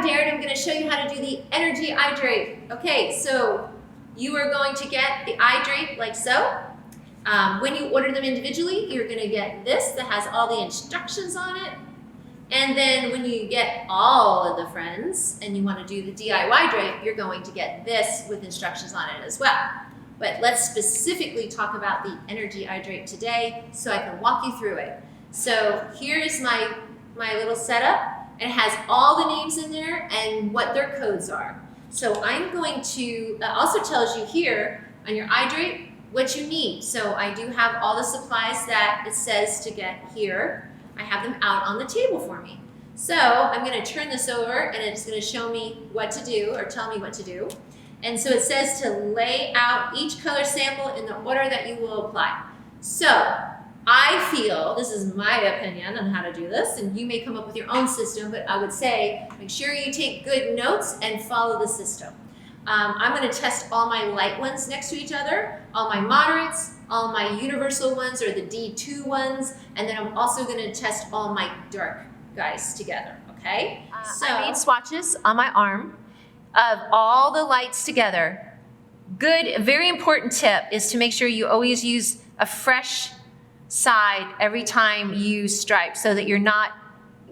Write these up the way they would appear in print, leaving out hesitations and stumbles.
I'm Darin. I'm going to show you how to do the Energy Eye Drape. Okay, so you are going to get the eye drape like so. When you order them individually, you're going to get this that has all the instructions on it. And then when you get all of the friends and you want to do the DIY drape, you're going to get this with instructions on it as well. But let's specifically talk about the Energy Eye Drape today so I can walk you through it. So here is my little setup. It has all the names in there and what their codes are. So I'm going to, also tells you here on your eye drape what you need. So I do have all the supplies that it says to get here. I have them out on the table for me. So I'm going to turn this over and it's going to show me what to do or tell me what to do. And so it says to lay out each color sample in the order that you will apply. So I feel, this is my opinion on how to do this, and you may come up with your own system, but I would say make sure you take good notes and follow the system. I'm going to test all my light ones next to each other, all my moderates, all my universal ones or the D2 ones, and then I'm also going to test all my dark guys together, okay? So I made swatches on my arm of all the lights together. Good, very important tip is to make sure you always use a fresh side every time you stripe so that you're not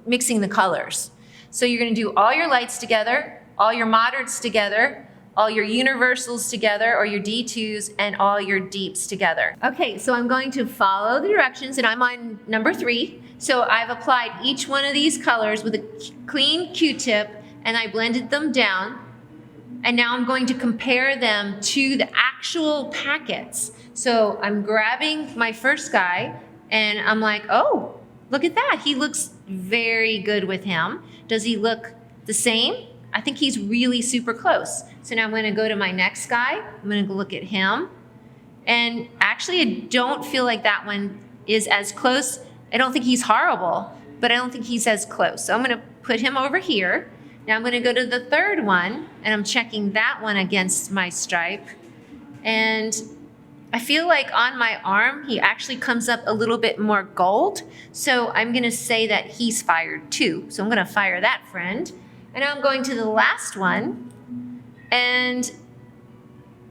mixing the colors. So you're going to do all your lights together, all your moderates together, all your universals together or your D2s, and all your deeps together. Okay, so I'm going to follow the directions and I'm on number 3. So I've applied each one of these colors with a clean Q-tip and I blended them down. And now I'm going to compare them to the actual packets. So I'm grabbing my first guy and I'm like, oh, look at that. He looks very good with him. Does he look the same? I think he's really super close. So now I'm going to go to my next guy. I'm going to look at him. And actually, I don't feel like that one is as close. I don't think he's horrible, but I don't think he's as close. So I'm going to put him over here. Now I'm going to go to the third one, and I'm checking that one against my stripe. And I feel like on my arm, he actually comes up a little bit more gold. So I'm going to say that he's fired too. So I'm going to fire that friend. And now I'm going to the last one. And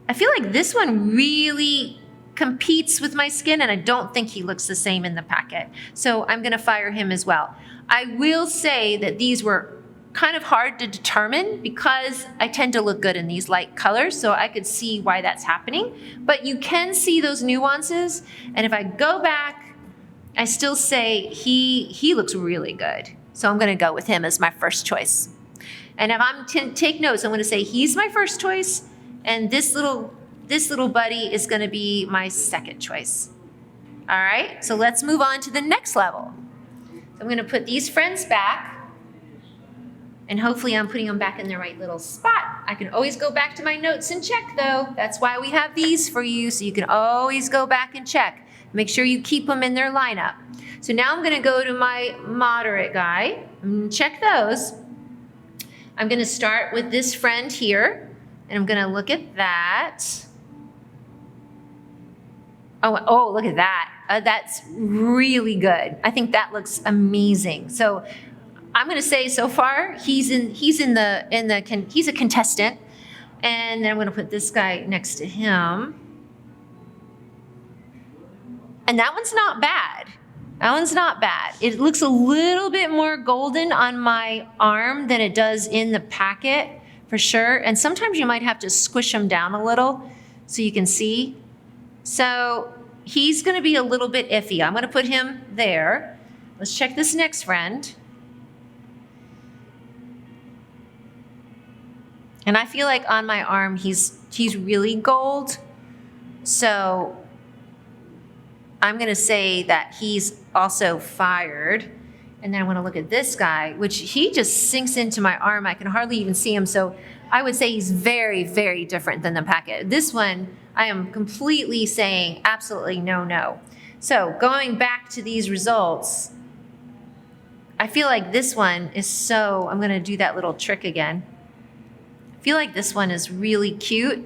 I feel like this one really competes with my skin, and I don't think he looks the same in the packet. So I'm going to fire him as well. I will say that these were kind of hard to determine because I tend to look good in these light colors, so I could see why that's happening. But you can see those nuances, and if I go back, I still say he looks really good. So I'm going to go with him as my first choice. And if I'm take notes, I'm going to say he's my first choice, and this little buddy is going to be my second choice. All right, so let's move on to the next level. So I'm going to put these friends back. And hopefully I'm putting them back in the right little spot. I can always go back to my notes and check though. That's why we have these for you, so you can always go back and check. Make sure you keep them in their lineup. So now I'm gonna go to my moderate guy and check those. I'm gonna start with this friend here, and I'm gonna look at that. Oh, look at that. That's really good. I think that looks amazing. So I'm going to say so far he's a contestant, and then I'm going to put this guy next to him, and that one's not bad. That one's not bad. It looks a little bit more golden on my arm than it does in the packet for sure, and sometimes you might have to squish him down a little so you can see. So he's going to be a little bit iffy. I'm going to put him there. Let's check this next friend. And I feel like on my arm, he's really gold. So I'm going to say that he's also fired. And then I want to look at this guy, which he just sinks into my arm. I can hardly even see him. So I would say he's very, very different than the packet. This one, I am completely saying absolutely no. So going back to these results, I feel like this one is I'm going to do that little trick again. I feel like this one is really cute,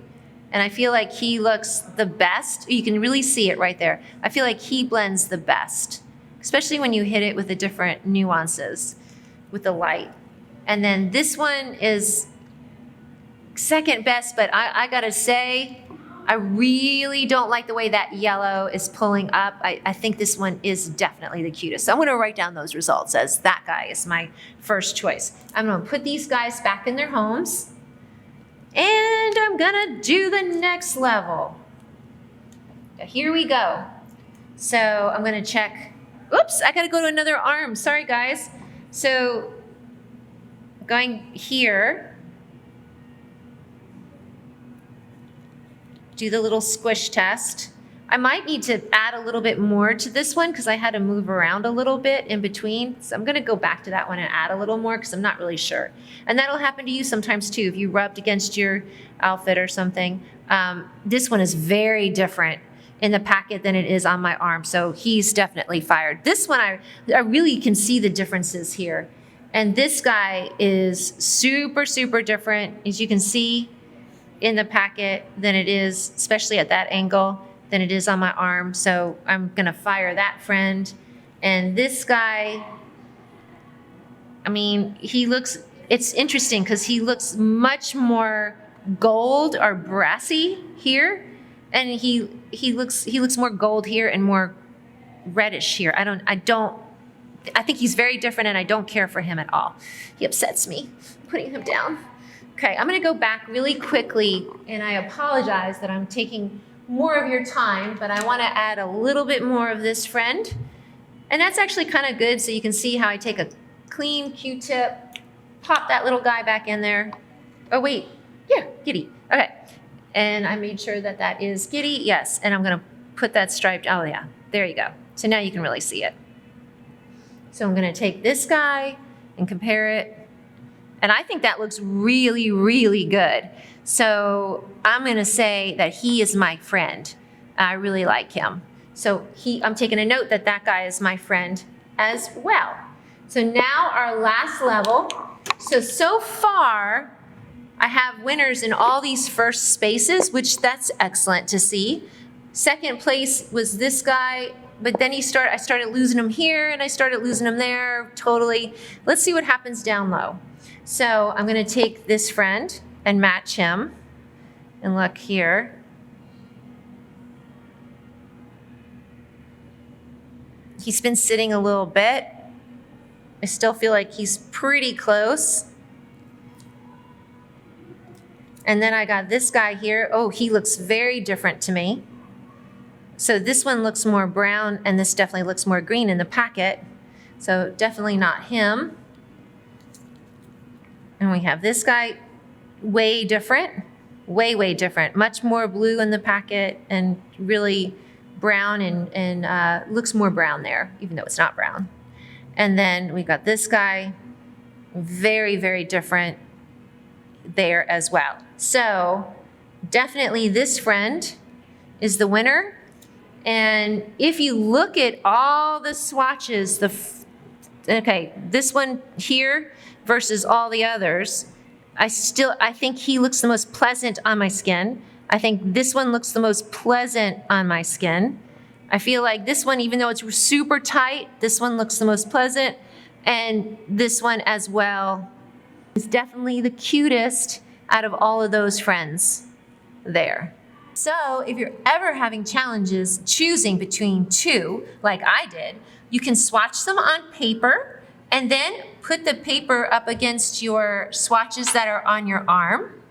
and I feel like he looks the best. You can really see it right there. I feel like he blends the best, especially when you hit it with the different nuances with the light. And then this one is second best, but I gotta say, I really don't like the way that yellow is pulling up. I think this one is definitely the cutest. So I'm gonna write down those results as that guy is my first choice. I'm gonna put these guys back in their homes, and I'm gonna do the next level. Here we go. So I'm gonna check, oops, I gotta go to another arm, sorry guys. So going here, do the little squish test. I might need to add a little bit more to this one because I had to move around a little bit in between. So I'm gonna go back to that one and add a little more because I'm not really sure. And that'll happen to you sometimes too if you rubbed against your outfit or something. This one is very different in the packet than it is on my arm. So he's definitely fired. This one, I really can see the differences here. And this guy is super, super different, as you can see in the packet than it is, especially at that angle, than it is on my arm. So I'm gonna fire that friend. And this guy, I mean, he looks, it's interesting because he looks much more gold or brassy here. And he looks more gold here and more reddish here. I think he's very different and I don't care for him at all. He upsets me, putting him down. Okay, I'm gonna go back really quickly and I apologize that I'm taking more of your time, but I wanna add a little bit more of this friend. And that's actually kind of good so you can see how I take a clean Q-tip, pop that little guy back in there. Oh wait, yeah, Giddy, okay. And I made sure that that is Giddy, yes. And I'm gonna put that striped, oh yeah, there you go. So now you can really see it. So I'm gonna take this guy and compare it. And I think that looks really, really good. So I'm gonna say that he is my friend. I really like him. So I'm taking a note that that guy is my friend as well. So now our last level. So far, I have winners in all these first spaces, which that's excellent to see. Second place was this guy, but then I started losing him here and I started losing him there, totally. Let's see what happens down low. So I'm gonna take this friend and match him. And look here. He's been sitting a little bit. I still feel like he's pretty close. And then I got this guy here. Oh, he looks very different to me. So this one looks more brown and this definitely looks more green in the packet. So definitely not him. And we have this guy, way different, way different. Much more blue in the packet and really brown and looks more brown there, even though it's not brown. And then we got this guy, very different there as well. So definitely this friend is the winner. And if you look at all the swatches, this one here versus all the others, I think he looks the most pleasant on my skin. I think this one looks the most pleasant on my skin. I feel like this one, even though it's super tight, this one looks the most pleasant. And this one as well is definitely the cutest out of all of those friends there. So if you're ever having challenges choosing between two, like I did, you can swatch them on paper and then put the paper up against your swatches that are on your arm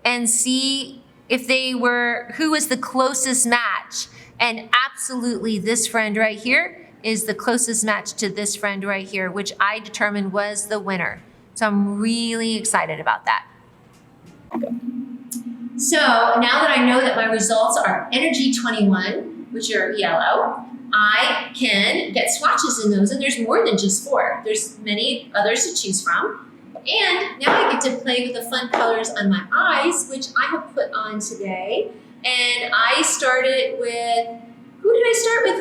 and see if who was the closest match. And absolutely this friend right here is the closest match to this friend right here, which I determined was the winner. So I'm really excited about that. So now that I know that my results are Energy 21, which are yellow, I can get swatches in those, and there's more than just 4. There's many others to choose from. And now I get to play with the fun colors on my eyes, which I have put on today. And I started with, who did I start with?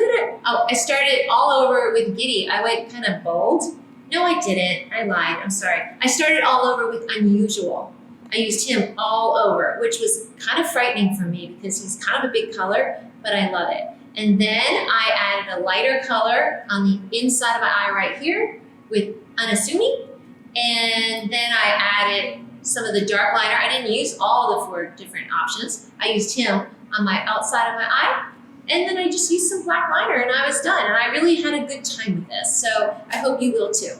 I started all over with Giddy. I went kind of bold. No, I didn't. I lied. I'm sorry. I started all over with Unusual. I used him all over, which was kind of frightening for me because he's kind of a big color, but I love it. And then I added a lighter color on the inside of my eye right here with Unassuming. And then I added some of the dark liner. I didn't use all the 4 different options. I used him on my outside of my eye. And then I just used some black liner and I was done. And I really had a good time with this. So I hope you will too.